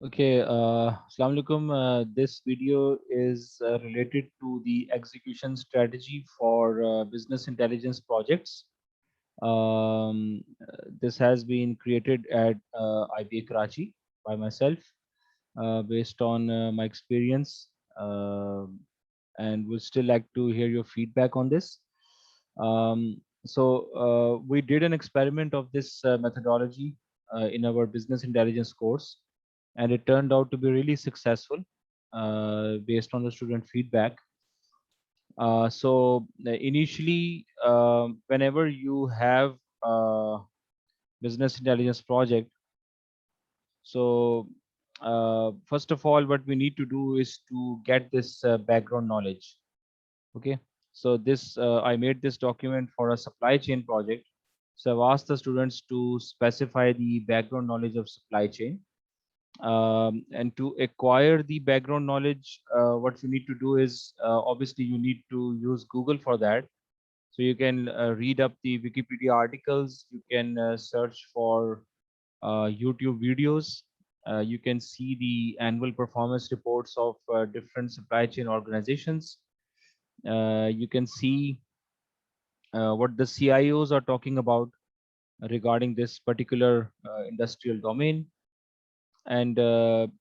Okay, Assalamu alaikum. This video is related to the execution strategy for business intelligence projects. This has been created at IBA Karachi by myself, based on my experience, and would still like to hear your feedback on this. We did an experiment of this methodology in our business intelligence course, and it turned out to be really successful based on the student feedback. Initially, whenever you have a business intelligence project, so first of all, what we need to do is to get this background knowledge. Okay, so this I made this document for a supply chain project. So I've asked the students to specify the background knowledge of supply chain. And to acquire the background knowledge, what you need to do is obviously you need to use Google for that. So you can read up the Wikipedia articles, you can search for YouTube videos, you can see the annual performance reports of different supply chain organizations. You can see what the CIOs are talking about regarding this particular industrial domain. And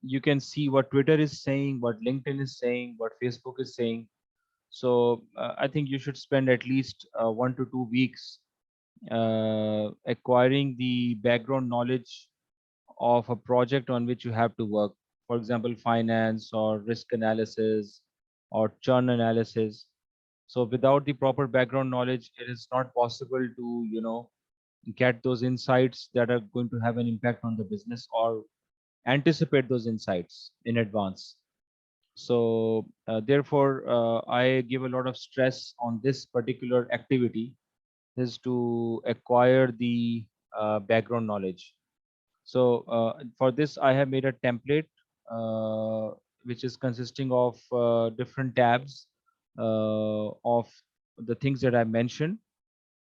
you can see what Twitter is saying, what LinkedIn is saying, what Facebook is saying. So I think you should spend at least 1 to 2 weeks acquiring the background knowledge of a project on which you have to work. For example, finance or risk analysis or churn analysis. So without the proper background knowledge, it is not possible to, get those insights that are going to have an impact on the business, or anticipate those insights in advance. So therefore, I give a lot of stress on this particular activity, is to acquire the background knowledge. So for this, I have made a template which is consisting of different tabs of the things that I mentioned.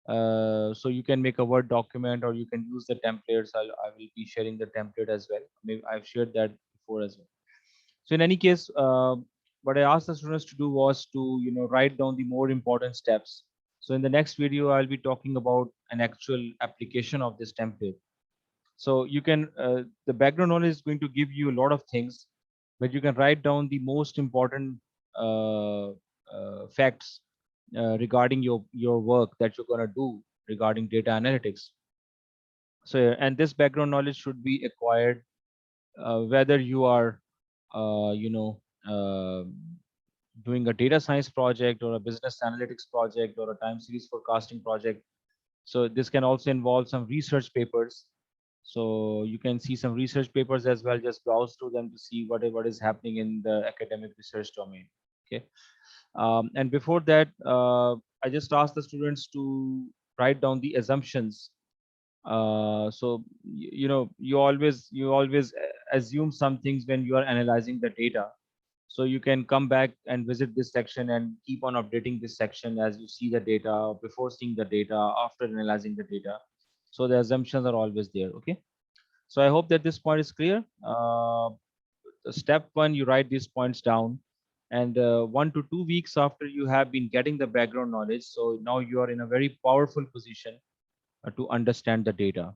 So you can make a Word document, or you can use the templates. I will be sharing the template as well. Maybe I've shared that before as well. So in any case, what I asked the students to do was to, write down the more important steps. So in the next video, I'll be talking about an actual application of this template. So you can, the background knowledge is going to give you a lot of things, but you can write down the most important facts regarding your work that you're going to do regarding data analytics. So, and this background knowledge should be acquired whether you are, uh, you know, uh, doing a data science project, or a business analytics project, or a time series forecasting project. So this can also involve some research papers. So you can see some research papers as well. Just browse through them to see what is happening in the academic research domain. Okay. And before that, I just asked the students to write down the assumptions. So you always assume some things when you are analyzing the data. So you can come back and visit this section and keep on updating this section as you see the data, before seeing the data, after analyzing the data. So the assumptions are always there. Okay. So I hope that this point is clear. Step one, you write these points down, and 1 to 2 weeks after you have been getting the background knowledge, so now you are in a very powerful position to understand the data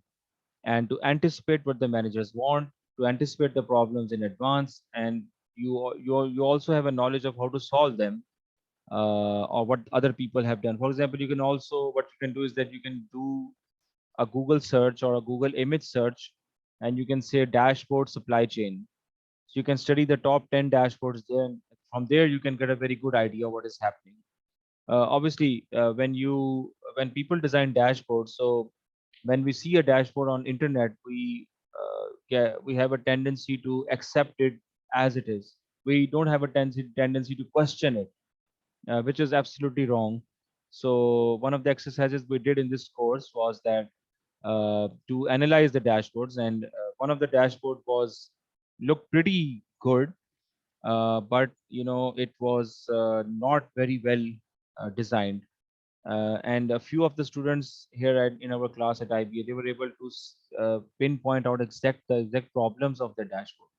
and to anticipate what the managers want, to anticipate the problems in advance, and you also have a knowledge of how to solve them, or what other people have done. For example, you can also, what you can do is that you can do a Google search or a Google image search, and you can say dashboard supply chain. So you can study the top 10 dashboards there, and from there you can get a very good idea what is happening. Obviously, when people design dashboards, so when we see a dashboard on internet, we have a tendency to accept it as it is. We don't have a tendency to question it, which is absolutely wrong. So one of the exercises we did in this course was that to analyze the dashboards, and one of the dashboard was looked pretty good, but it was not very well designed. And a few of the students here in our class at IBA, they were able to pinpoint out the exact problems of the dashboard.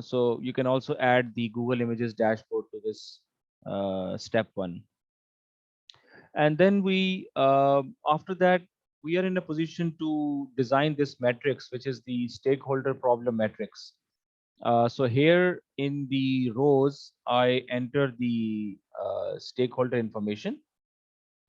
So you can also add the Google Images dashboard to this step one. And then we after that, we are in a position to design this matrix, which is the stakeholder problem matrix. So here in the rows, I enter the stakeholder information,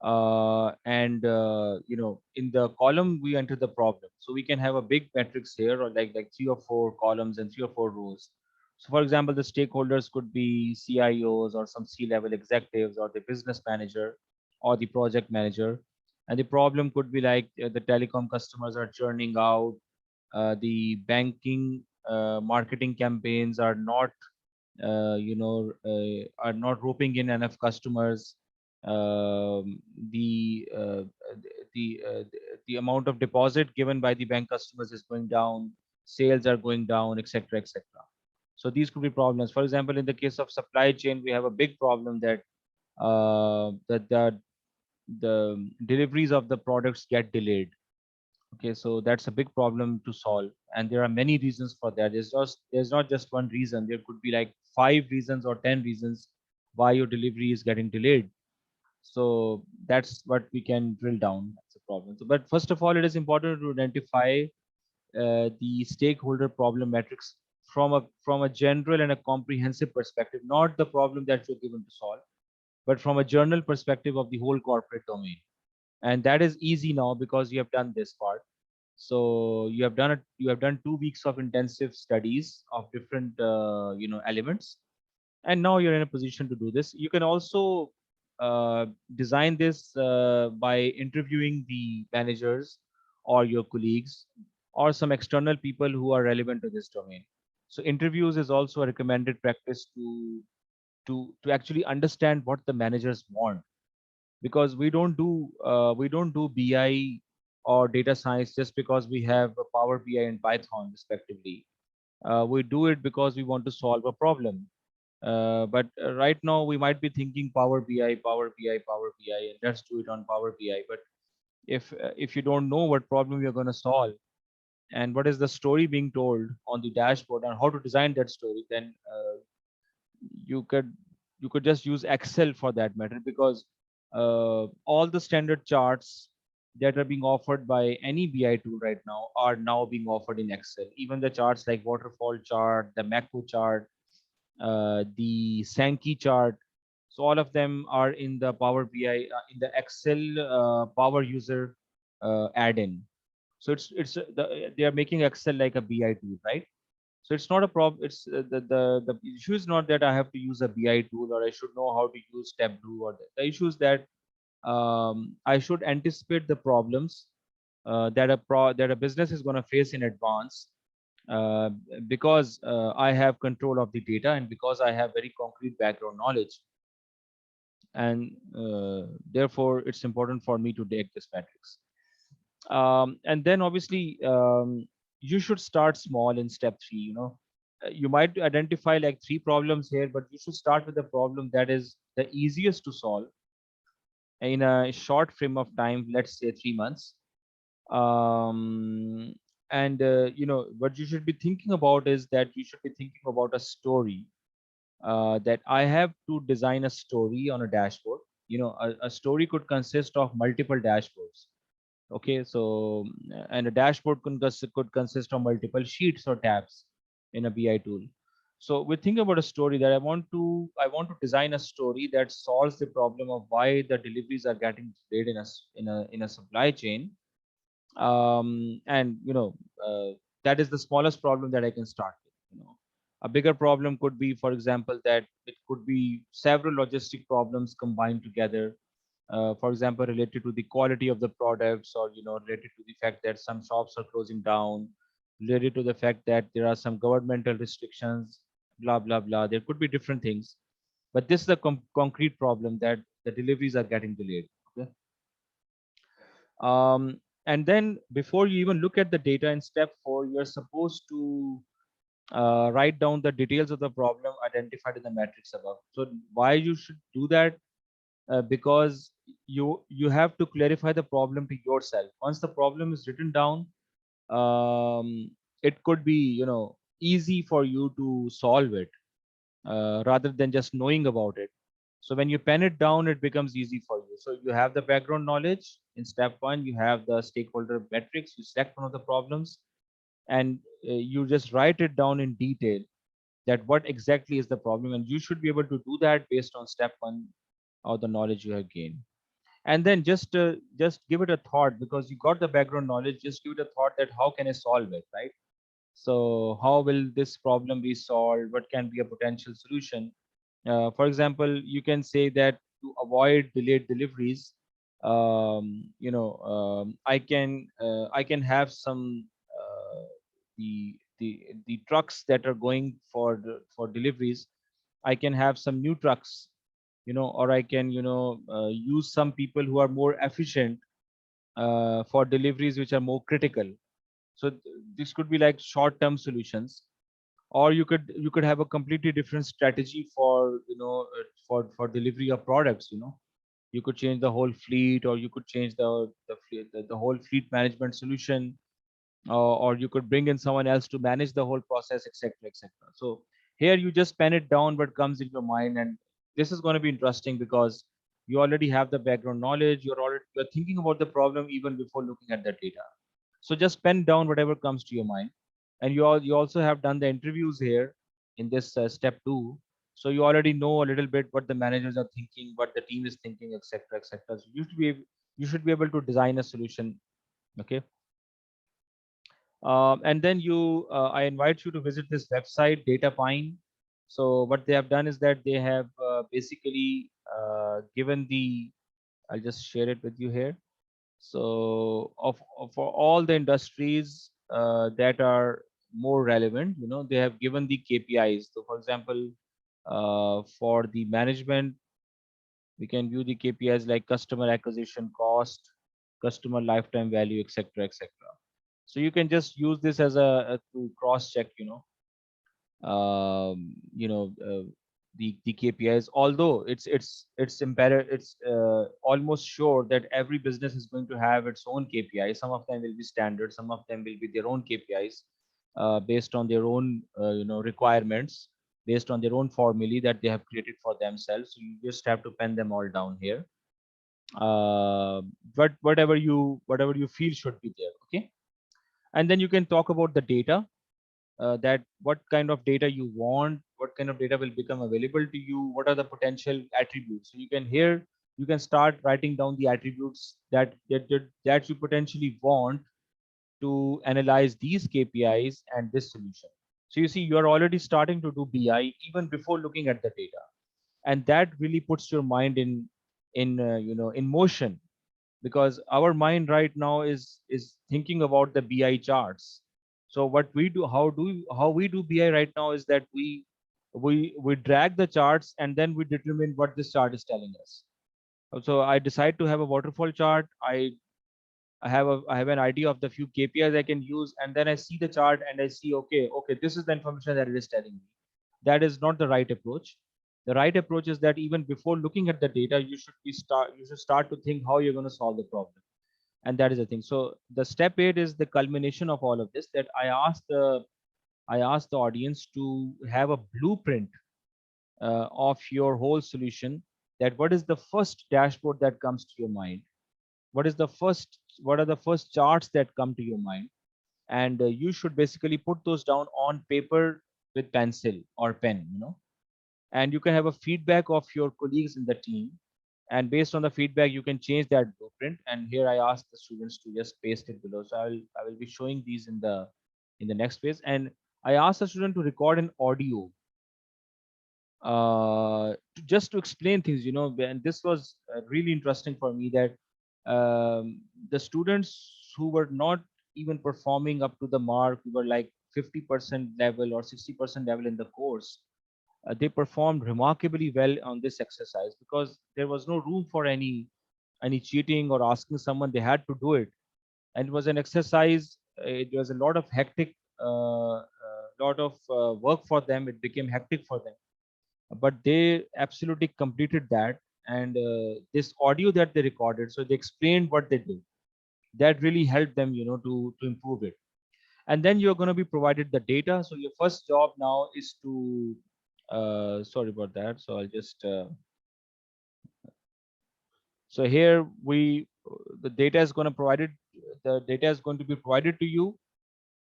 and in the column we enter the problem. So we can have a big matrix here, or like 3 or 4 columns and 3 or 4 rows. So for example, the stakeholders could be CIOs or some C-level executives or the business manager or the project manager. And the problem could be like the telecom customers are churning out, the banking marketing campaigns are not roping in enough customers. Um, the uh, the amount of deposit given by the bank customers is going down, sales are going down, etc., etc. So these could be problems. For example, in the case of supply chain, we have a big problem that that the deliveries of the products get delayed. Okay, so that's a big problem to solve, and there are many reasons for that. There's not just one reason. There could be like 5 reasons or 10 reasons why your delivery is getting delayed. So that's what we can drill down as a problem. So, but first of all, it is important to identify the stakeholder problem matrix from a general and a comprehensive perspective, not the problem that you're given to solve, but from a general perspective of the whole corporate domain. And that is easy now because you have done this part. So you have done 2 weeks of intensive studies of different elements, and now you're in a position to do this. You can also design this by interviewing the managers or your colleagues or some external people who are relevant to this domain. So interviews is also a recommended practice to actually understand what the managers want, because we don't do BI or data science just because we have a Power BI and Python respectively. We do it because we want to solve a problem. But right now we might be thinking Power BI, Power BI, Power BI, and let's do it on Power BI. But if you don't know what problem you're going to solve and what is the story being told on the dashboard and how to design that story, then you could you could just use Excel for that matter, because all the standard charts that are being offered by any BI tool right now are now being offered in Excel. Even the charts like waterfall chart, the macro chart, the Sankey chart. So all of them are in the Power BI, in the Excel Power User add-in. So they are making Excel like a BI tool, right? So it's not a problem. It's the issue is not that I have to use a BI tool or I should know how to use Tableau, or the issue is that I should anticipate the problems that a business is going to face in advance, uh, because I have control of the data and because I have very concrete background knowledge, and therefore it's important for me to take this matrix. And then obviously you should start small in step three. You might identify like 3 problems here, but you should start with the problem that is the easiest to solve in a short frame of time, let's say 3 months. And what you should be thinking about is that you should be thinking about a story, that I have to design a story on a dashboard. A story could consist of multiple dashboards. Okay, so and a dashboard could consist of multiple sheets or tabs in a BI tool. So we think about a story that I want to design a story that solves the problem of why the deliveries are getting delayed in a supply chain. And that is the smallest problem that I can start with. A bigger problem could be, for example, that it could be several logistic problems combined together, for example, related to the quality of the products, or related to the fact that some shops are closing down, related to the fact that there are some governmental restrictions, blah blah blah. There could be different things, but this is a concrete problem that the deliveries are getting delayed. Okay. And then before you even look at the data in step 4, you're supposed to write down the details of the problem identified in the matrix above. So why you should do that? Because you have to clarify the problem to yourself. Once the problem is written down, it could be easy for you to solve it, rather than just knowing about it. So when you pen it down, it becomes easy for you. So you have the background knowledge in step one, you have the stakeholder metrics, you select one of the problems, and you just write it down in detail that what exactly is the problem, and you should be able to do that based on step one of the knowledge you have gained. And then just give it a thought, because you got the background knowledge, just give it a thought that how can I solve it, right? So how will this problem be solved? What can be a potential solution? For example, you can say that to avoid delayed deliveries, I can have some the trucks that are going for deliveries. I can have some new trucks, or I can use some people who are more efficient for deliveries which are more critical. So this could be like short term solutions, or you could have a completely different strategy for for delivery of products. You could change the whole fleet, or you could change the whole fleet management solution, or you could bring in someone else to manage the whole process, etc., etc. So here you just pen it down what comes in your mind, and this is going to be interesting because you already have the background knowledge. You're thinking about the problem even before looking at the data. So just pen down whatever comes to your mind, and you also have done the interviews here in this step two. So you already know a little bit what the managers are thinking, what the team is thinking, etc., etc. So you should be able to design a solution. Okay. And then I invite you to visit this website, Data Pine. So what they have done is that they have basically given I'll just share it with you here. So for all the industries that are more relevant, they have given the KPIs. So for example, for the management, we can view the KPIs like customer acquisition cost, customer lifetime value, etc., etc. So you can just use this as to cross check, um, you know, uh, the KPIs. Although it's almost sure that every business is going to have its own KPIs. Some of them will be standard, some of them will be their own KPIs, based on their own requirements, based on their own formulae that they have created for themselves. So you just have to pen them all down here. Uh, but whatever you feel should be there. Okay. And then you can talk about the data, that what kind of data you want, what kind of data will become available to you, what are the potential attributes. So you can start writing down the attributes that you potentially want to analyze these KPIs and this solution. So you see, you are already starting to do BI even before looking at the data, and that really puts your mind in motion, because our mind right now is thinking about the BI charts. So what we do, how we do BI right now is that we drag the charts and then we determine what this chart is telling us. So I decide to have a waterfall chart. I have an idea of the few KPIs I can use, and then I see the chart and I see, okay, this is the information that it is telling me. That is not the right approach. The right approach is that even before looking at the data, you should start to think how you're going to solve the problem, and that is the thing. So the step 8 is the culmination of all of this. That I asked the audience to have a blueprint of your whole solution. That what is the first dashboard that comes to your mind? What are the first charts that come to your mind? And you should basically put those down on paper with pencil or pen. And you can have a feedback of your colleagues in the team, and based on the feedback you can change that blueprint. And here I ask the students to just paste it below. So I will be showing these in the next phase. And I asked the student to record an audio, just to explain things. And this was really interesting for me, that the students who were not even performing up to the mark, who were like 50% level or 60% level in the course, they performed remarkably well on this exercise, because there was no room for any cheating or asking someone. They had to do it, and it was an exercise. It was a lot of hectic, lot of work for them. It became hectic for them, but they absolutely completed that. And this audio that they recorded, so they explained what they did. That really helped them, to improve it. and then you're going to be provided the data. So your first job now is to sorry about that. So I'll just so here we the data is going to provided the data is going to be provided to you,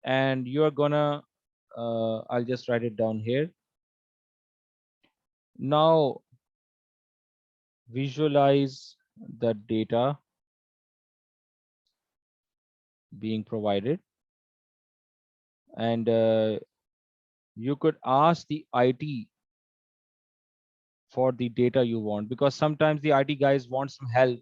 and you're gonna I'll just write it down here. Now visualize the data being provided, and you could ask the IT for the data you want, because sometimes the IT guys want some help.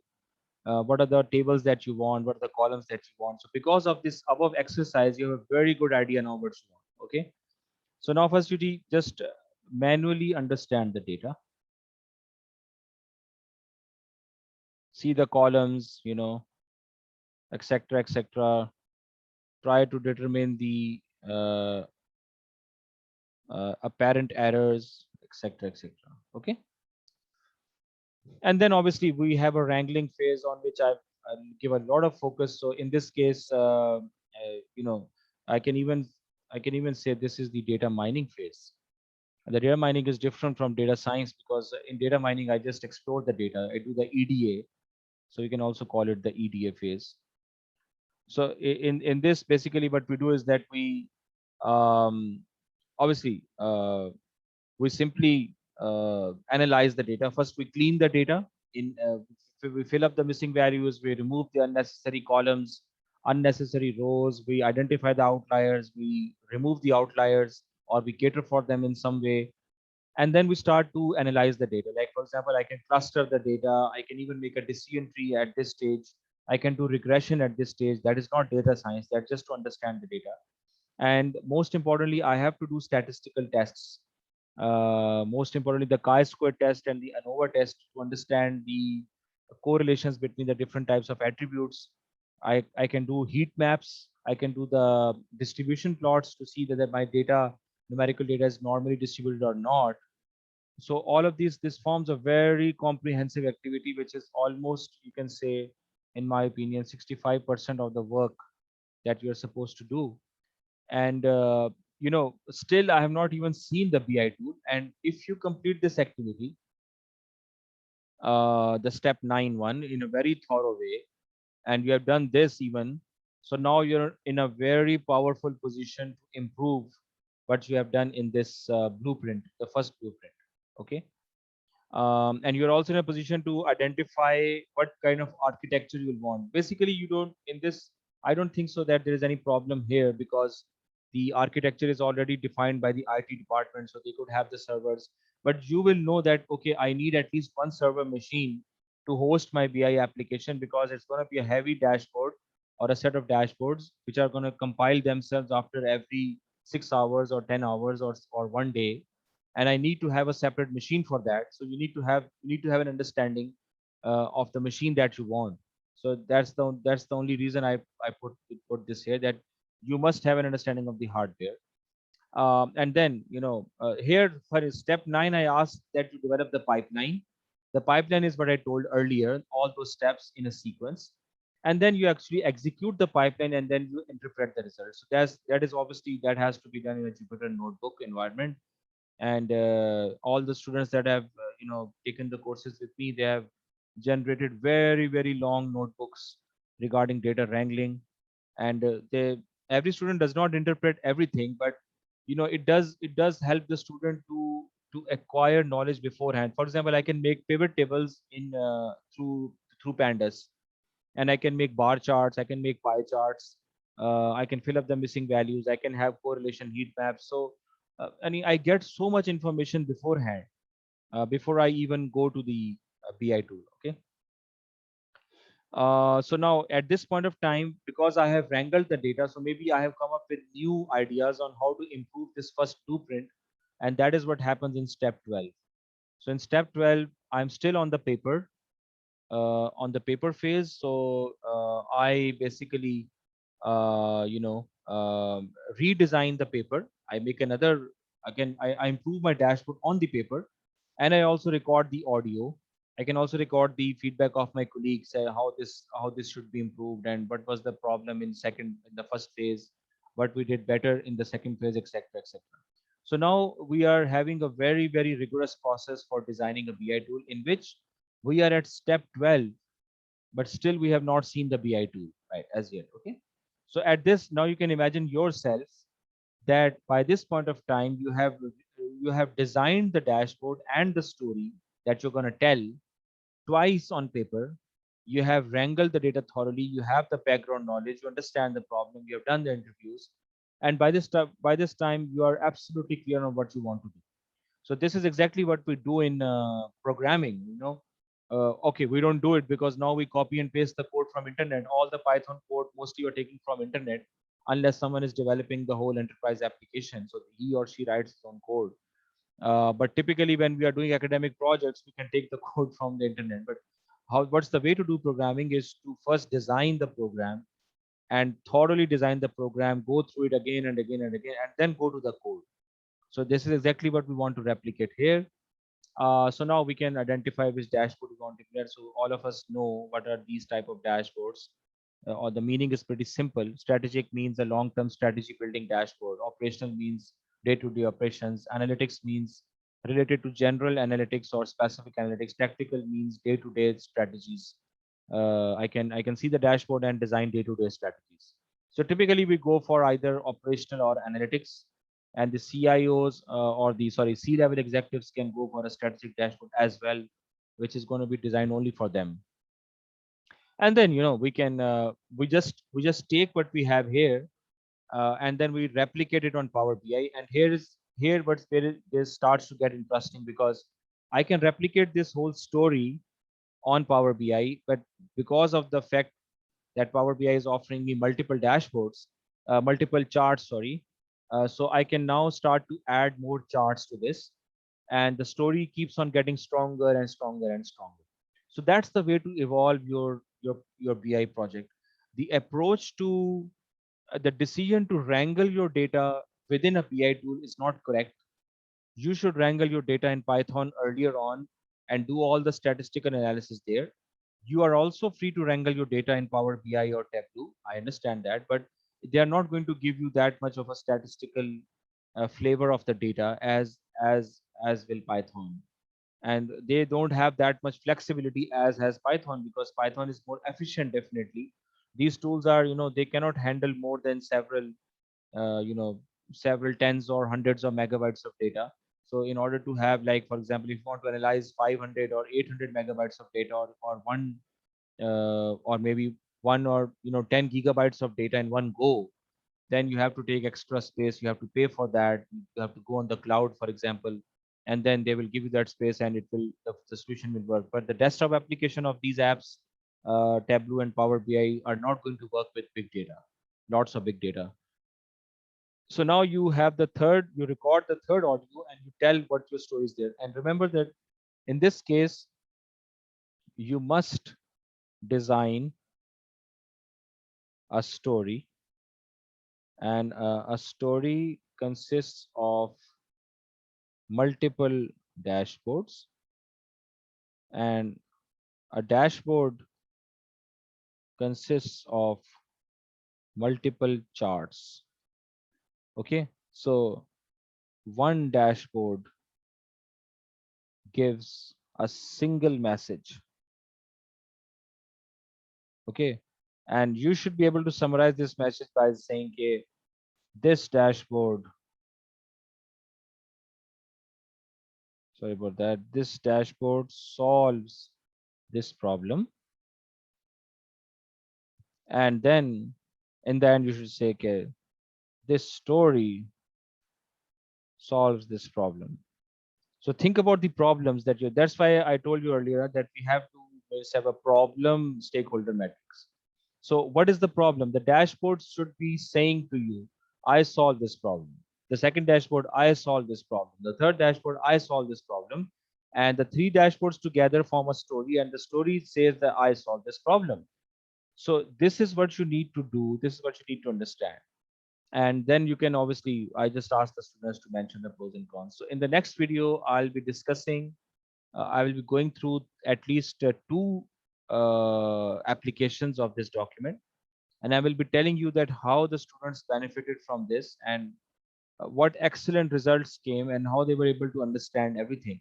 What are the tables that you want? What are the columns that you want? So because of this above exercise, you have a very good idea now what you want. Okay. So now first you just manually understand the data, see the columns, etc., etc. Try to determine the uh, apparent errors, etc., etc. Okay. And then obviously we have a wrangling phase on which I'll give a lot of focus. So in this case, you know, I can even I can even say this is the data mining phase. And the data mining is different from data science, because in data mining I just explore the data. I do the EDA, so you can also call it the EDA phase. So in this, basically what we do is that we obviously we simply analyze the data. First, we clean the data. We fill up the missing values. We remove the unnecessary columns, unnecessary rows. We identify the outliers. We remove the outliers, or we cater for them in some way. And then we start to analyze the data. Like for example, I can cluster the data. I can even make a decision tree at this stage. I can do regression at this stage. That is not data science. That's just to understand the data. And most importantly, I have to do statistical tests. Most importantly, the chi-square test and the ANOVA test, to understand the correlations between the different types of attributes. I can do heat maps. I can do the distribution plots to see whether my data, numerical data, is normally distributed or not. So all of these, this forms a very comprehensive activity, which is almost, you can say, in my opinion, 65% of the work that you're supposed to do. And still I have not even seen the BI tool. And if you complete this activity, the step 9 one, in a very thorough way, and you have done this even, so now you're in a very powerful position to improve what you have done in this blueprint, the first blueprint. Okay. And you're also in a position to identify what kind of architecture you'll want. Basically, you don't, in this, I don't think so that there is any problem here, because the architecture is already defined by the IT department, so they could have the servers. But you will know that, okay, I need at least one server machine to host my BI application, because it's going to be a heavy dashboard or a set of dashboards which are going to compile themselves after every 6 hours or 10 hours or one day. And I need to have a separate machine for that. So you need to have an understanding of the machine that you want. So that's the only reason I put this here, that you must have an understanding of the hardware. And then here for step 9, I asked that you develop the pipeline. The pipeline is what I told earlier, all those steps in a sequence. And then you actually execute the pipeline, and then you interpret the results. So that is obviously, that has to be done in a Jupyter notebook environment. And all the students that have taken the courses with me, they have generated very very long notebooks regarding data wrangling. And they every student does not interpret everything, but it does help the student to acquire knowledge beforehand. For example, I can make pivot tables in through pandas, and I can make bar charts, I can make pie charts, I can fill up the missing values, I can have correlation heat maps. So I mean, I get so much information beforehand, before I even go to the BI tool. Okay. So now at this point of time, because I have wrangled the data, so maybe I have come up with new ideas on how to improve this first blueprint. And that is what happens in step 12. So in step 12, I'm still on the paper phase. So I basically, redesign the paper. I make another, again, I improve my dashboard on the paper, and I also record the audio. I can also record the feedback of my colleagues, how this should be improved, and what was the problem in the first phase. what we did better in the second phase, etc., etc. So now we are having a very, very rigorous process for designing a BI tool in which we are at step 12, but still we have not seen the BI tool, right, as yet. Okay. So at this, now you can imagine yourself that by this point of time, you have designed the dashboard and the story that you're going to tell twice on paper. You have wrangled the data thoroughly. You have the background knowledge. You understand the problem. You have done the interviews, and by this time, you are absolutely clear on what you want to do. So this is exactly what we do in programming. Okay, we don't do it because now we copy and paste the code from internet. All the Python code mostly you're taking from internet, unless someone is developing the whole enterprise application. So he or she writes his own code. But typically, when we are doing academic projects, we can take the code from the internet. But what's the way to do programming is to first design the program and thoroughly design the program, go through it again and again and again, and then go to the code. So this is exactly what we want to replicate here. So now we can identify which dashboard we want to declare. So all of us know what are these type of dashboards. Or the meaning is pretty simple. Strategic means a long-term strategy building dashboard. Operational means day-to-day operations. Analytics means related to general analytics or specific analytics. Tactical means day-to-day strategies. I can see the dashboard and design day-to-day strategies. So typically we go for either operational or analytics, and the CIOs or the sorry C-level executives can go for a strategic dashboard as well, which is going to be designed only for them. And then we just take what we have here, and then we replicate it on Power BI. And here what's where this starts to get interesting, because I can replicate this whole story on Power BI, but because of the fact that Power BI is offering me multiple dashboards, multiple charts, sorry. So I can now start to add more charts to this, and the story keeps on getting stronger and stronger and stronger. So that's the way to evolve your BI project. The approach to the decision to wrangle your data within a BI tool is not correct. You should wrangle your data in Python earlier on and do all the statistical analysis there. You are also free to wrangle your data in Power BI or Tableau. I understand that, but they are not going to give you that much of a statistical flavor of the data as will Python. And they don't have that much flexibility as has Python, because Python is more efficient. Definitely, these tools are, they cannot handle more than uh, you know several tens or hundreds of megabytes of data. So in order to have, like, for example, if you want to analyze 500 or 800 megabytes of data, or one or maybe one or 10 gigabytes of data in one go, then you have to take extra space. You have to pay for that. You have to go on the cloud, for example, and then they will give you that space, and the solution will work. But the desktop application of these apps, Tableau and Power BI, are not going to work with big data, lots of big data. So now you record the third audio, and you tell what your story is there. And remember that in this case, you must design a story, and a story consists of multiple dashboards, and a dashboard consists of multiple charts. Okay, so one dashboard gives a single message. Okay, and you should be able to summarize this message by saying, okay, this dashboard, sorry about that, this dashboard solves this problem. And then in the end, you should say, okay, this story solves this problem. So think about the problems that's why I told you earlier that we have to have a problem stakeholder matrix. So what is the problem? The dashboard should be saying to you, I solve this problem. The second dashboard, I solve this problem. The third dashboard, I solve this problem. And the three dashboards together form a story, and the story says that I solve this problem. So this is what you need to do. This is what you need to understand. And then you can obviously, I just asked the students to mention the pros and cons. So in the next video, I'll be discussing, I will be going through at least two applications of this document. and I will be telling you that how the students benefited from this, and what excellent results came, and how they were able to understand everything.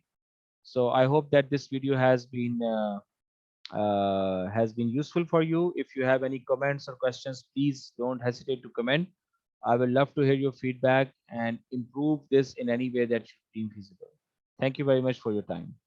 So I hope that this video has been useful for you. If you have any comments or questions, please don't hesitate to comment. I will love to hear your feedback and improve this in any way that you deem feasible. Thank you very much for your time.